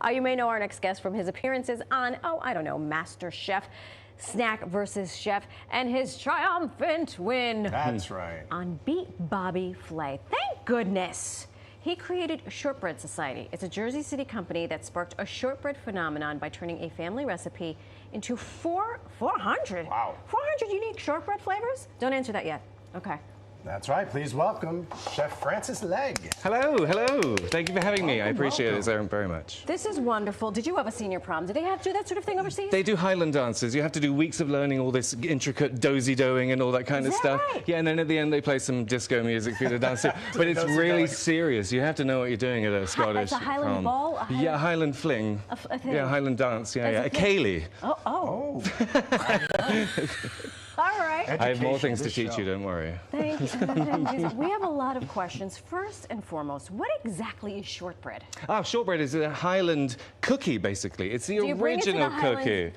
You may know our next guest from his appearances on, oh, I don't know, MasterChef, Snack versus Chef, and his triumphant win. That's right. On Beat Bobby Flay. Thank goodness. He created Shortbread Society. It's a Jersey City company that sparked a shortbread phenomenon by turning a family recipe into 400. Wow. 400 unique shortbread flavors? Don't answer that yet. Okay. That's right. Please welcome Chef Francis Legge. Hello, hello. Thank you for having me. I appreciate it very much. This is wonderful. Did you have a senior prom? Did they have to do that sort of thing overseas? They do Highland dances. You have to do weeks of learning all this intricate dozy-doing and all that kind of stuff. Right? Yeah, and then at the end they play some disco music for you to dance to. But it's really serious. You have to know what you're doing at a Scottish It's a Highland prom. ball? A Highland... Yeah, Highland fling. A thing. Yeah, Highland dance. Yeah, a ceilidh. Oh. All right. I have more things to teach you, don't worry. Thank you. We have a lot of questions. First and foremost, what exactly is shortbread? Shortbread is a Highland cookie, basically. It's the original cookie.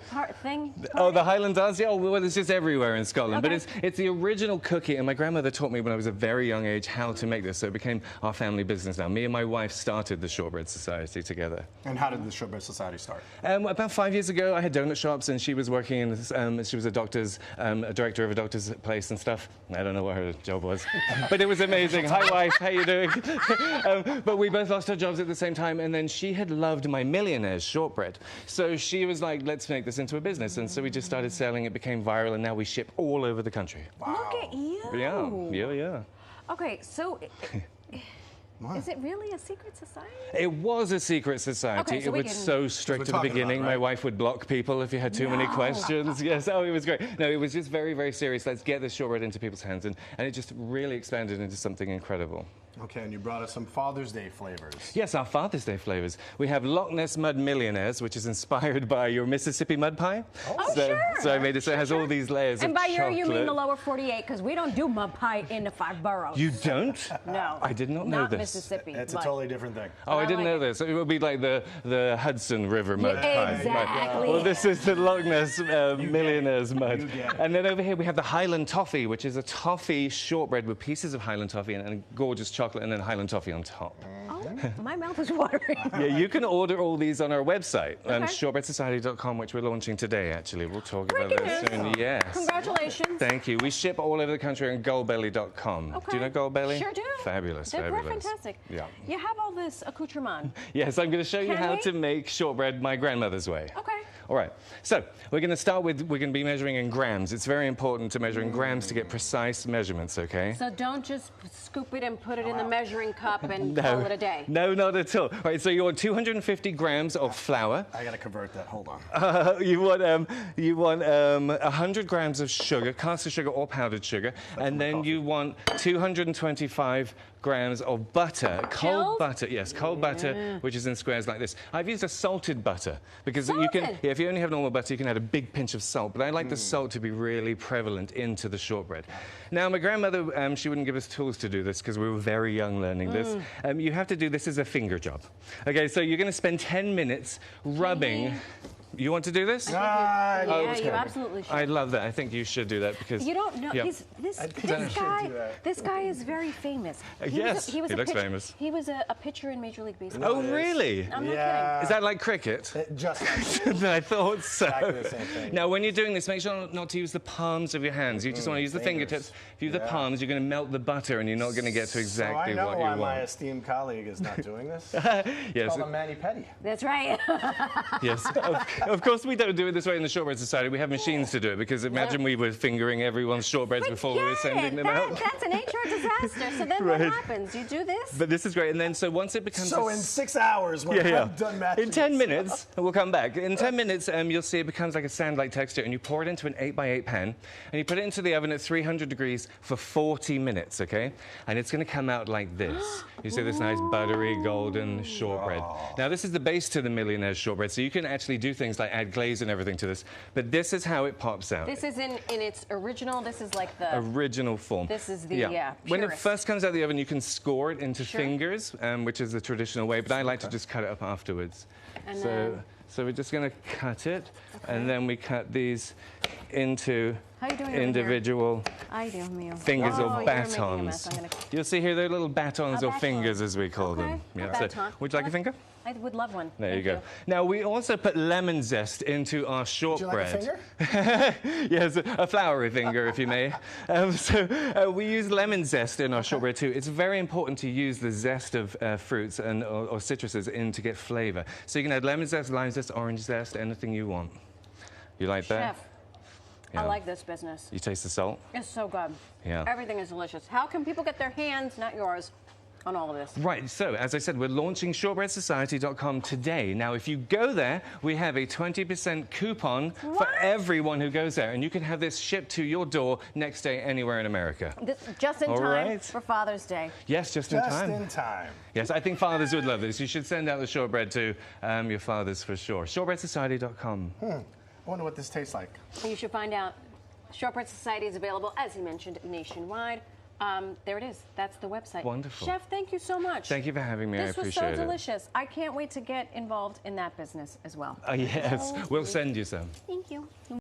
Oh, the Highland dance? Yeah, well, it's just everywhere in Scotland. Okay. But it's the original cookie, and my grandmother taught me when I was a very young age how to make this, so it became our family business now. Me and my wife started the Shortbread Society together. And how did the Shortbread Society start? About 5 years ago, I had donut shops, and she was working in this, she was a director of a doctor's place and stuff. I don't know what her job was, but it was amazing. Hi, wife, how you doing? But we both lost our jobs at the same time, and then she had loved my Millionaire's shortbread. So she was like, let's make this into a business. And so we just started selling. It became viral, and now we ship all over the country. Wow. Look at you. Yeah. Okay, so... Is it really a secret society? It was a secret society. Okay, so it was so strict at the beginning. About, right? My wife would block people if you had too many questions. Yes, oh, it was great. No, it was just very, very serious. Let's get this shortbread into people's hands. And it just really expanded into something incredible. Okay, and you brought us some Father's Day flavors. Yes, our Father's Day flavors. We have Loch Ness Mud Millionaires, which is inspired by your Mississippi mud pie. Oh, so, sure. So I made it so it has all these layers and of by chocolate. you mean the lower 48, because we don't do mud pie in the 5 boroughs. You don't? No. I did not know this. Mississippi. It's a totally different thing. Oh, I didn't know this. It would be like the Hudson River mud pie. Exactly. Well, this is the Loch Ness Millionaires mud. And then over here we have the Highland Toffee, which is a toffee shortbread with pieces of Highland Toffee and gorgeous chocolate, and then Highland Toffee on top. Oh, my mouth is watering. Yeah, you can order all these on our website, shortbreadsociety.com, which we're launching today, actually. We'll talk about that soon. Yes. Congratulations. Thank you. We ship all over the country on goldbelly.com. Okay. Do you know Goldbelly? Sure do. Fabulous, They're fabulous. fantastic. Yeah. You have all this accoutrement. Yes, I'm going to show you Can how we? to make shortbread my grandmother's way. Okay. All right, so we're going to start with, we're going to be measuring in grams. It's very important to measure in grams to get precise measurements, okay? So don't just scoop it and put it in the measuring cup and call it a day. No, not at all. All right, so you want 250 grams of flour. I got to convert that. Hold on. You want 100 grams of sugar, caster sugar or powdered sugar, and then you want 225 grams of butter, cold butter, yes, cold butter, which is in squares like this. I've used a salted butter because you can, if you only have normal butter, you can add a big pinch of salt, but I like the salt to be really prevalent into the shortbread. Now, my grandmother, she wouldn't give us tools to do this because we were very young learning this. You have to do this as a finger job. Okay, so you're going to spend 10 minutes rubbing. You want to do this? Yeah, you absolutely should. I love that. I think you should do that because... You don't know. This guy is very famous. He looks famous. He was a pitcher in Major League Baseball. Oh, really? I'm not kidding. Is that like cricket? Just like I thought so. exactly the same thing. Now, when you're doing this, make sure not to use the palms of your hands. You just want to use the fingertips. If you use the palms, you're going to melt the butter and you're not going to get to exactly what you want. So I know why my esteemed colleague is not doing this. Yes. Call him Manny Petty. That's right. Yes. Of course, we don't do it this way in the Shortbread Society. We have machines to do it because imagine we were fingering everyone's shortbreads before we were sending them out. That's an HR disaster. So then what happens? You do this? But this is great. And then so once it becomes... So in 6 hours, when I'm done matching. In 10 minutes, we'll come back. In 10 minutes, you'll see it becomes like a sand-like texture, and you pour it into an 8x8 pan, and you put it into the oven at 300 degrees for 40 minutes, okay? And it's going to come out like this. You see this nice buttery golden shortbread. Now, this is the base to the Millionaire's shortbread, so you can actually do things like add glaze and everything to this, but this is how it pops out. This is in its original, this is like the... Original form. This is the, When it first comes out of the oven, you can score it into fingers, which is the traditional way, but I like to just cut it up afterwards. And so we're just going to cut it, and then we cut these into individual fingers or batons. You'll see here they're little batons or fingers, as we call them. Yeah, so, would you like a finger? I would love one. There Thank you go. Now, we also put lemon zest into our shortbread. Would you like a finger? Yes, a floury finger, if you may. We use lemon zest in our shortbread too. It's very important to use the zest of fruits and or citruses in to get flavor. So you can add lemon zest, lime zest, orange zest, anything you want. You like that? Chef, Yeah. I like this business. You taste the salt? It's so good. Yeah. Everything is delicious. How can people get their hands, not yours, on all of this? Right, so as I said, we're launching shortbreadsociety.com today. Now, if you go there, we have a 20% coupon for everyone who goes there, and you can have this shipped to your door next day anywhere in America. This, just in All time right. for Father's Day. Yes, just in time. Just in time. Yes, I think fathers would love this. You should send out the shortbread to your fathers for sure. Shortbreadsociety.com. I wonder what this tastes like. You should find out. Shortbread Society is available, as he mentioned, nationwide. There it is. That's the website. Wonderful. Chef, thank you so much. Thank you for having me. I This was appreciate so it. delicious. I can't wait to get involved in that business as well. Yes, we'll send you some.